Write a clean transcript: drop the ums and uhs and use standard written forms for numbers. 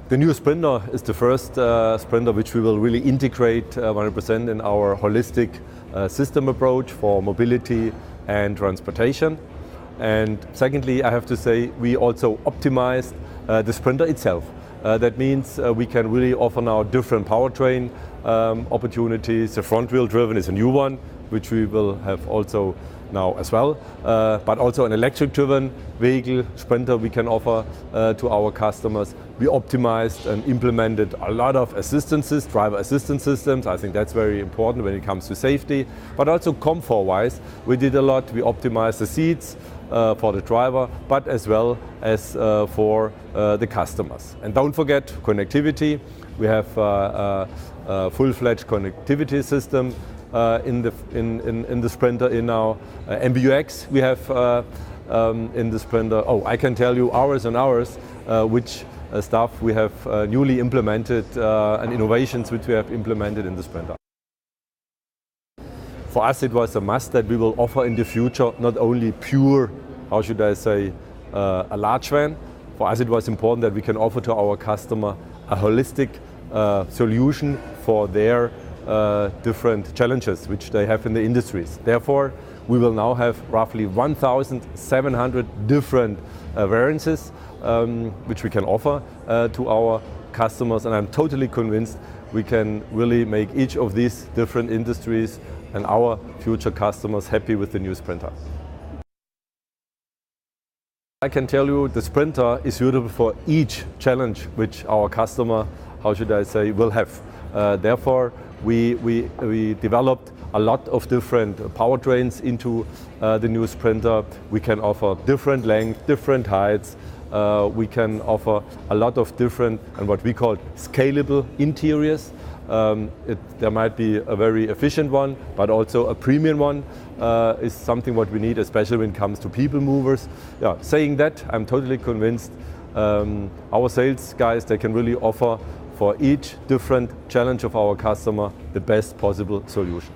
The new Sprinter is the first Sprinter which we will really integrate 100% in our holistic system approach for mobility and transportation. And secondly, I have to say, we also optimized the Sprinter itself. That means we can really offer now different powertrain opportunities. The front wheel driven is a new one, which we will have also now as well, but also an electric driven vehicle Sprinter we can offer to our customers. We optimized and implemented a lot of assistances, driver assistance systems. I think that's very important when it comes to safety, but also comfort wise we did a lot. We optimized the seats for the driver, but as well as for the customers. And don't forget connectivity. We have a full-fledged connectivity system in the Sprinter in our MBUX we have in the Sprinter. Oh, I can tell you hours and hours which stuff we have newly implemented and innovations which we have implemented in the Sprinter. For us it was a must that we will offer in the future not only pure, how should I say, a large van. For us it was important that we can offer to our customer a holistic solution for their different challenges which they have in the industries. Therefore, we will now have roughly 1,700 different variances which we can offer to our customers, and I'm totally convinced we can really make each of these different industries and our future customers happy with the new Sprinter. I can tell you the Sprinter is suitable for each challenge which our customer, how should I say, will have. Therefore, we developed a lot of different powertrains into the new Sprinter. We can offer different lengths, different heights. We can offer a lot of different and what we call scalable interiors. There might be a very efficient one, but also a premium one is something what we need, especially when it comes to people movers. Yeah, saying that, I'm totally convinced our sales guys, they can really offer for each different challenge of our customer the best possible solution.